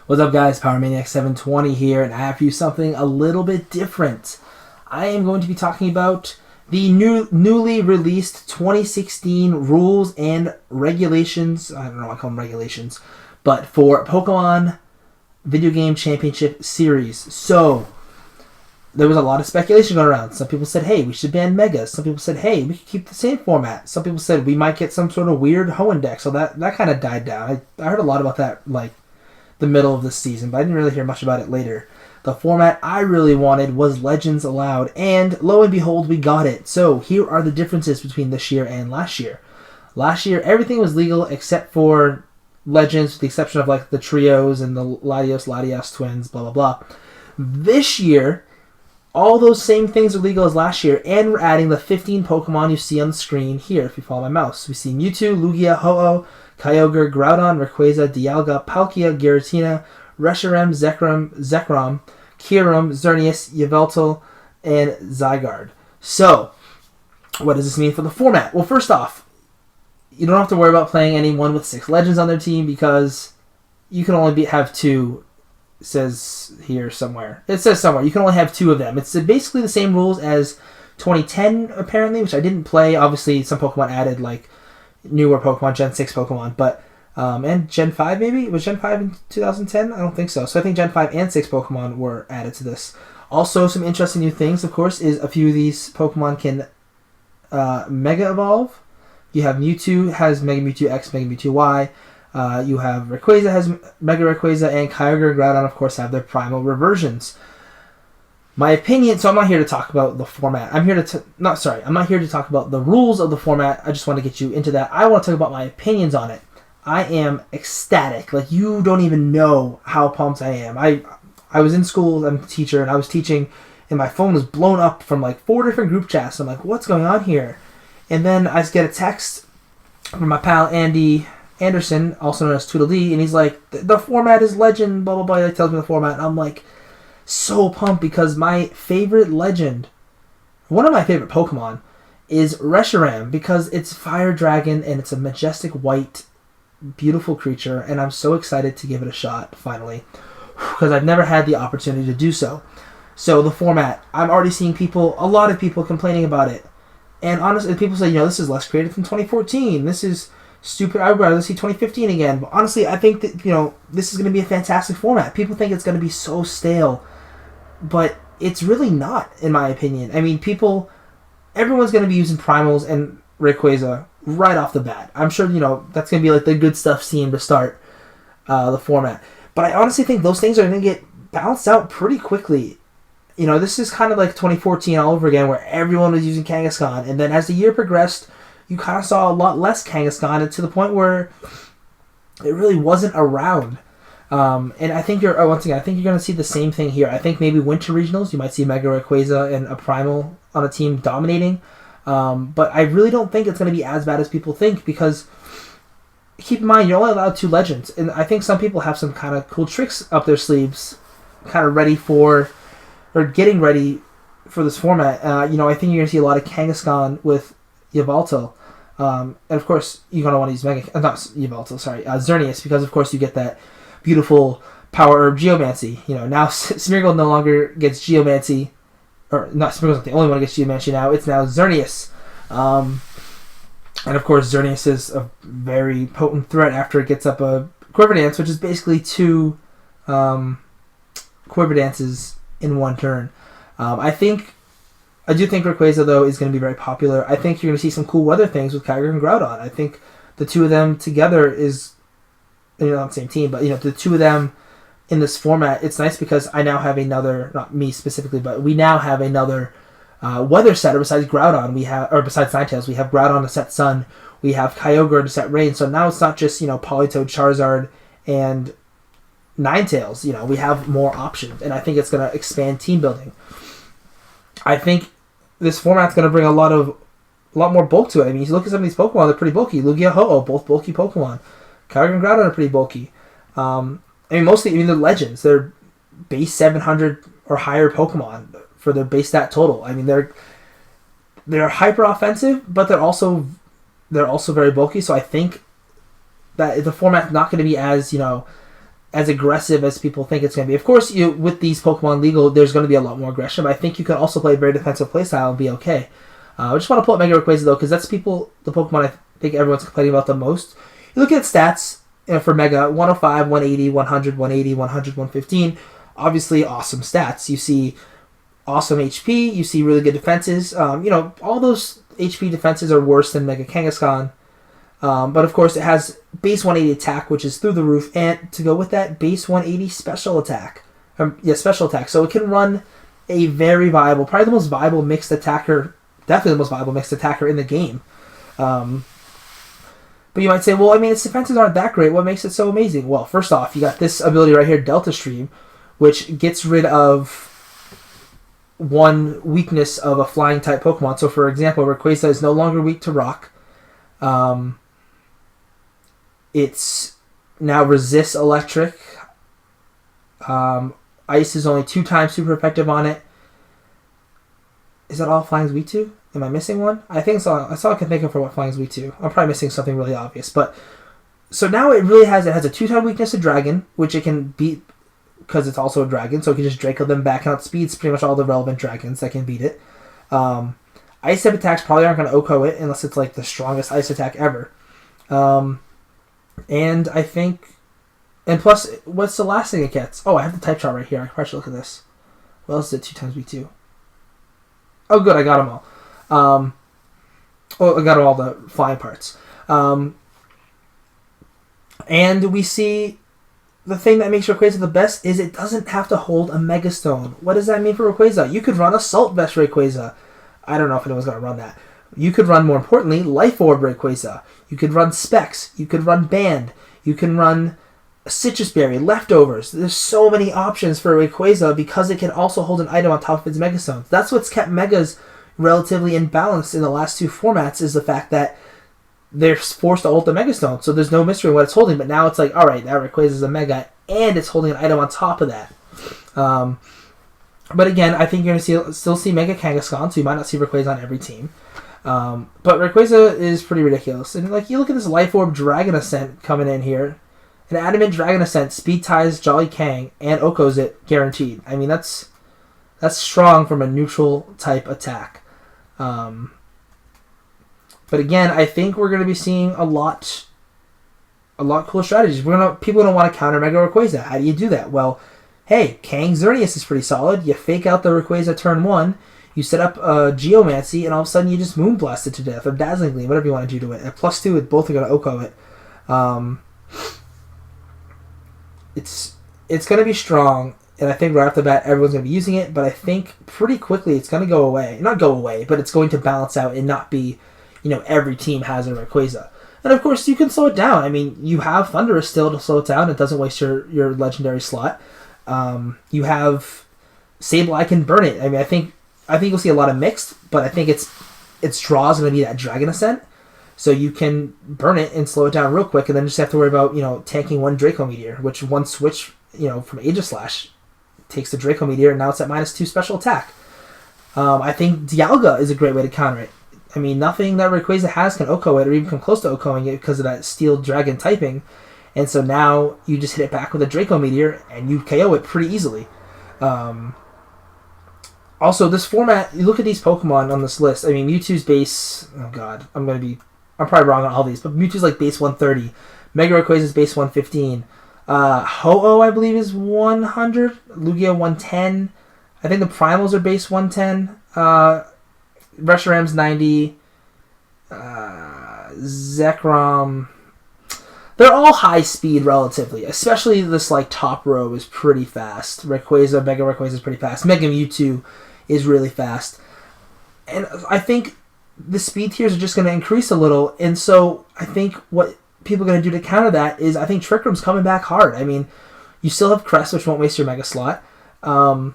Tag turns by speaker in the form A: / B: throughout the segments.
A: What's up, guys? Power Maniac 720 here, and I have for you something a little bit different. I am going to be talking about the newly released 2016 rules and regulations. I don't know why I call them regulations, but for Pokemon Video Game Championship Series. So, there was a lot of speculation going around. Some people said, hey, we should ban Megas. Some people said, hey, we could keep the same format. Some people said we might get some sort of weird Hoenn deck. So that kind of died down. I heard a lot about that, like, the middle of the season, but I didn't really hear much about it later. The format I really wanted was Legends Allowed, and lo and behold, we got it. So here are the differences between this year and last year. Last year, everything was legal except for Legends, with the exception of like the trios and the Latios twins, blah, blah, blah. This year, all those same things are legal as last year, and we're adding the 15 Pokemon you see on the screen here if you follow my mouse. We see Mewtwo, Lugia, Ho-Oh, Kyogre, Groudon, Rayquaza, Dialga, Palkia, Giratina, Reshiram, Zekrom, Kyurem, Xerneas, Yveltal, and Zygarde. So, what does this mean for the format? Well, first off, you don't have to worry about playing anyone with 6 Legends on their team because you can only have 2. It says here somewhere. It says somewhere. You can only have 2 of them. It's basically the same rules as 2010, apparently, which I didn't play. Obviously, some Pokemon added, like, newer Pokemon, Gen 6 Pokemon, but and Gen 5 maybe? Was Gen 5 in 2010? I don't think so. So I think Gen 5 and 6 Pokemon were added to this. Also, some interesting new things, of course, is a few of these Pokemon can Mega Evolve. You have Mewtwo has Mega Mewtwo X, Mega Mewtwo Y. You have Rayquaza has Mega Rayquaza, and Kyogre and Groudon, of course, have their primal reversions. My opinion, so I'm not here to talk about the format. I'm not here to talk about the rules of the format. I just want to get you into that. I want to talk about my opinions on it. I am ecstatic. Like, you don't even know how pumped I am. I was in school, I'm a teacher, and I was teaching, and my phone was blown up from like 4 different group chats. I'm like, what's going on here? And then I just get a text from my pal Andy Anderson, also known as Tweedledee, and he's like, the format is legend, blah, blah, blah. He tells me the format, and I'm like, so pumped because my favorite legend, one of my favorite Pokemon, is Reshiram because it's Fire Dragon and it's a majestic white, beautiful creature, and I'm so excited to give it a shot finally because I've never had the opportunity to do so. So the format, I'm already seeing a lot of people complaining about it, and honestly, people say, this is less creative than 2014. This is stupid. I'd rather see 2015 again. But honestly, I think that this is going to be a fantastic format. People think it's going to be so stale. But it's really not, in my opinion. I mean, everyone's going to be using primals and Rayquaza right off the bat. I'm sure, that's going to be like the good stuff scene to start the format. But I honestly think those things are going to get balanced out pretty quickly. This is kind of like 2014 all over again where everyone was using Kangaskhan. And then as the year progressed, you kind of saw a lot less Kangaskhan, and to the point where it really wasn't around. And I think you're going to see the same thing here. I think maybe Winter Regionals, you might see Mega Rayquaza and a Primal on a team dominating. But I really don't think it's going to be as bad as people think because keep in mind, you're only allowed 2 Legends. And I think some people have some kind of cool tricks up their sleeves kind of getting ready for this format. I think you're going to see a lot of Kangaskhan with Yveltal. And of course, you're going to want to use Xerneas, because of course you get that beautiful power herb Geomancy. Now Smeargle no longer gets Geomancy, or not Smeargle's not the only one who gets Geomancy now. It's now Xerneas. And of course, Xerneas is a very potent threat after it gets up a Quiver Dance, which is basically 2 Quiver Dances in one turn. I do think Rayquaza, though, is going to be very popular. I think you're going to see some cool weather things with Kyogre and Groudon. I think the 2 of them together is, not the same team, but, the 2 of them in this format, it's nice because I now have another, not me specifically, but we now have another weather setter besides Groudon. Besides Ninetales, we have Groudon to set Sun. We have Kyogre to set Rain. So now it's not just, Politoed, Charizard, and Ninetales. We have more options, and I think it's going to expand team building. I think this format's going to bring a lot more bulk to it. I mean, you look at some of these Pokemon, they're pretty bulky. Lugia, Ho-Oh, both bulky Pokemon. Kyogre and Groudon are pretty bulky. They're Legends. They're base 700 or higher Pokemon for their base stat total. I mean, they're hyper offensive, but they're also very bulky. So I think that the format's not going to be as as aggressive as people think it's going to be. Of course, with these Pokemon legal, there's going to be a lot more aggression, but I think you can also play a very defensive playstyle and be okay. I just want to pull up Mega Rayquaza, though, because that's the Pokemon I think everyone's complaining about the most. You look at stats for Mega, 105, 180, 100, 180, 100, 115. Obviously, awesome stats. You see awesome HP, you see really good defenses. All those HP defenses are worse than Mega Kangaskhan. But of course, it has base 180 attack, which is through the roof, and to go with that, base 180 special attack. Special attack. So it can run a very viable, probably the most viable mixed attacker, definitely the most viable mixed attacker in the game. But you might say, well, I mean, its defenses aren't that great. What makes it so amazing? Well, first off, you got this ability right here, Delta Stream, which gets rid of one weakness of a flying type Pokemon. So, for example, Rayquaza is no longer weak to rock. It's now resists electric. Ice is only 2 times super effective on it. Is that all flying's weak to? Am I missing one? I think so. That's all I can think of for what flying's weak to. I'm probably missing something really obvious. But so now it has a 2-time weakness to dragon, which it can beat because it's also a dragon. So it can just Draco them back and outspeeds pretty much all the relevant dragons that can beat it. Ice type attacks probably aren't going to OHKO it unless it's like the strongest ice attack ever. And I think, and plus, what's the last thing it gets? Oh, I have the type chart right here. I probably should look at this. What else is it 2 times weak to? Oh, good, I got them all. I got all the flying parts. And we see the thing that makes Rayquaza the best is it doesn't have to hold a Megastone. What does that mean for Rayquaza? You could run Assault Vest Rayquaza. I don't know if anyone's going to run that. You could run, more importantly, Life Orb Rayquaza. You could run Specs. You could run Band. You can run Citrus Berry, Leftovers. There's so many options for Rayquaza because it can also hold an item on top of its Megastones. That's what's kept Megas relatively imbalanced in the last 2 formats, is the fact that they're forced to hold the Megastone. So there's no mystery in what it's holding, but now it's like, alright, that Rayquaza is a Mega, and it's holding an item on top of that. But again, I think you're going to still see Mega Kangaskhan, so you might not see Rayquaza on every team. But Rayquaza is pretty ridiculous. And like, you look at this Life Orb Dragon Ascent coming in here. An Adamant Dragon Ascent speed ties Jolly Kang and OHKOs it guaranteed. I mean, that's strong from a neutral type attack. But again, I think we're going to be seeing a lot cooler strategies. People don't want to counter Mega Rayquaza. How do you do that? Well, hey, Kang Xerneas is pretty solid. You fake out the Rayquaza turn 1. You set up a Geomancy, and all of a sudden you just Moonblast it to death, or Dazzling Gleam, whatever you want to do to it. At +2, both are going to OHKO it. It's going to be strong, and I think right off the bat everyone's going to be using it, but I think pretty quickly it's going to go away. Not go away, but it's going to balance out and not be, every team has a Rayquaza. And of course, you can slow it down. I mean, you have Thundurus still to slow it down. It doesn't waste your legendary slot. You have Sableye can burn it. I mean, I think you'll see a lot of mixed, but I think its draw is going to be that Dragon Ascent. So you can burn it and slow it down real quick, and then just have to worry about, tanking 1 Draco Meteor, which one switch, from Aegislash takes the Draco Meteor, and now it's at -2 special attack. I think Dialga is a great way to counter it. I mean, nothing that Rayquaza has can OHKO it, or even come close to OHKOing it because of that Steel Dragon typing. And so now you just hit it back with a Draco Meteor, and you KO it pretty easily. Also, this format, you look at these Pokemon on this list. I mean, Mewtwo's base... Oh, God. I'm probably wrong on all these, but Mewtwo's like base 130. Mega Rayquaza's base 115. Ho-Oh, I believe, is 100. Lugia, 110. I think the Primals are base 110. Reshiram's 90. Zekrom... They're all high speed relatively, especially this top row is pretty fast. Mega Rayquaza is pretty fast. Mega Mewtwo is really fast. And I think the speed tiers are just going to increase a little, and so I think what people are going to do to counter that is I think Trick Room's coming back hard. I mean, you still have Crest, which won't waste your Mega slot. I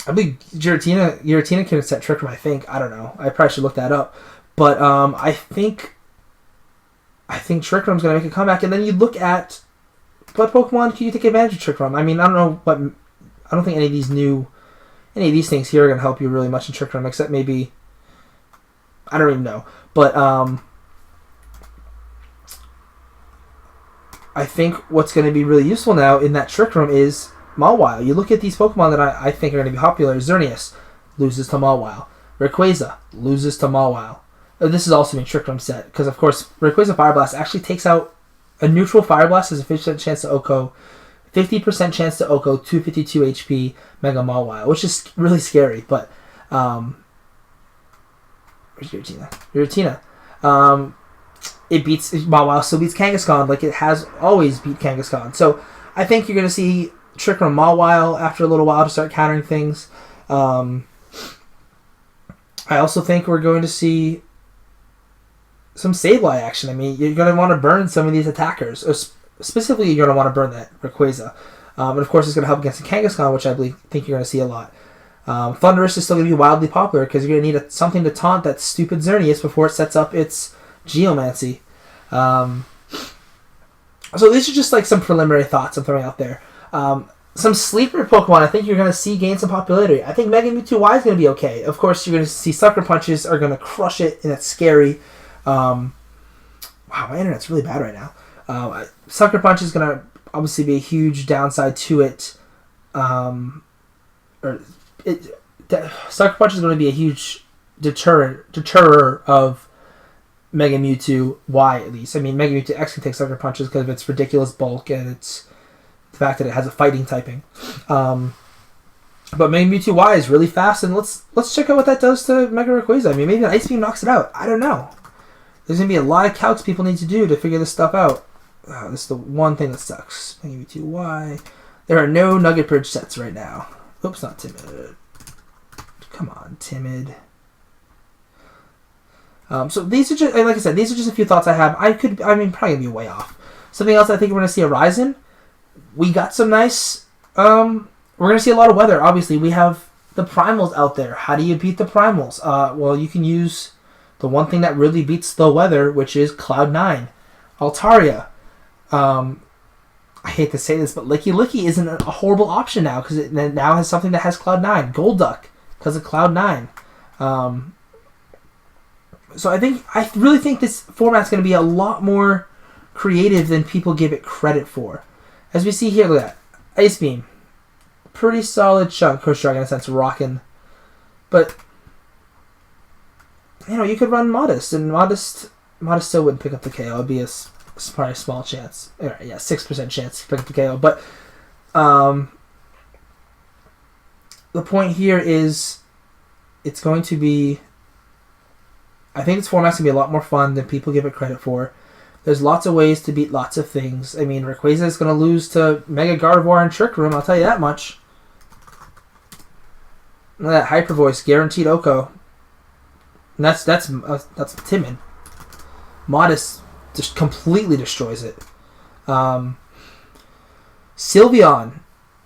A: believe Giratina can set Trick Room, I think. I don't know. I probably should look that up. But I think Trick Room's going to make a comeback, and then you look at what Pokemon can you take advantage of Trick Room. I mean, I don't think any of these things here are going to help you really much in Trick Room, except maybe, I don't even know. But I think what's going to be really useful now in that Trick Room is Mawile. You look at these Pokemon that I think are going to be popular. Xerneas loses to Mawile. Rayquaza loses to Mawile. This is also in Trick Room set, because of course Rayquaza Fire Blast actually takes out a neutral Fire Blast, has a 50% chance to OHKO, 50% chance to OHKO, 252 HP, Mega Mawile, which is really scary, but where's Giratina? Giratina. It beats Mawile, still beats Kangaskhan like it has always beat Kangaskhan. So I think you're going to see Trick Room Mawile after a little while to start countering things. I also think we're going to see some Sableye action. I mean, you're going to want to burn some of these attackers. Or specifically, you're going to want to burn that Rayquaza. And of course, it's going to help against the Kangaskhan, which I think you're going to see a lot. Thundurus is still going to be wildly popular because you're going to need something to taunt that stupid Xerneas before it sets up its Geomancy. So these are just like some preliminary thoughts I'm throwing out there. Some sleeper Pokemon I think you're going to see gain some popularity. I think Mega Mewtwo Y is going to be okay. Of course, you're going to see Sucker Punches are going to crush it, and it's scary. Wow, my internet's really bad right now. Sucker Punch is going to obviously be a huge downside to it. Sucker Punch is going to be a huge deterrer of Mega Mewtwo Y, at least. I mean, Mega Mewtwo X can take Sucker Punches because of its ridiculous bulk and its the fact that it has a fighting typing. But Mega Mewtwo Y is really fast, and let's check out what that does to Mega Rayquaza. I mean, maybe an Ice Beam knocks it out. I don't know. There's going to be a lot of calcs people need to do to figure this stuff out. Oh, this is the one thing that sucks. Mega Mewtwo Y. There are no Nugget Bridge sets right now. Oops, not Timid. Come on, Timid. So these are just, like I said, these are just a few thoughts I have. Probably going to be way off. Something else I think we're going to see a rise in. We got some nice, we're going to see a lot of weather. Obviously, we have the Primals out there. How do you beat the Primals? Well, you can use the one thing that really beats the weather, which is Cloud9. Altaria. I hate to say this, but Licky Licky isn't a horrible option now, because it now has something that has Cloud9. Golduck, because of Cloud9. So I really think this format's going to be a lot more creative than people give it credit for. As we see here, look at that. Ice Beam. Pretty solid chunk. Coach Dragon, in a sense, rocking. But, you could run Modest, and Modest still wouldn't pick up the KO. It would be probably a small chance. Yeah, 6% chance to pick up the KO. But the point here is it's going to be... I think this format's going to be a lot more fun than people give it credit for. There's lots of ways to beat lots of things. I mean, Rayquaza is going to lose to Mega Gardevoir and Trick Room, I'll tell you that much. Look at that Hyper Voice, guaranteed OHKO. And that's Timid. Modest just completely destroys it. Sylveon.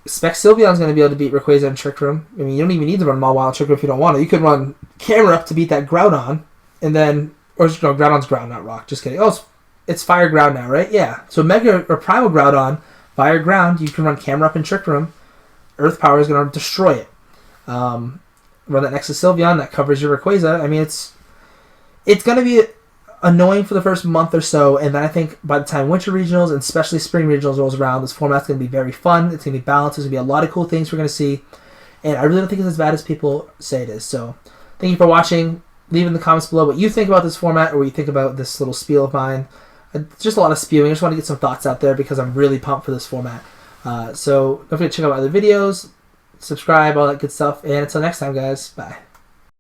A: Spec Sylveon's going to be able to beat Rayquaza and Trick Room. I mean, you don't even need to run Mawile Trick Room if you don't want to. You could run Camera Up to beat that Groudon. And then, Groudon's ground, not rock. Just kidding. Oh, it's Fire Ground now, right? Yeah. So Mega or Primal Groudon, Fire Ground, you can run Camera Up and Trick Room. Earth Power is going to destroy it. Run that next to Sylveon, that covers your Rayquaza. I mean, it's going to be annoying for the first month or so, and then I think by the time Winter Regionals and especially Spring Regionals rolls around, this format's going to be very fun. It's going to be balanced. There's going to be a lot of cool things we're going to see, and I really don't think it's as bad as people say it is. So, thank you for watching. Leave in the comments below what you think about this format or what you think about this little spiel of mine. Just a lot of spewing. I just want to get some thoughts out there because I'm really pumped for this format. So don't forget to check out my other videos, subscribe, all that good stuff. And until next time, guys, bye.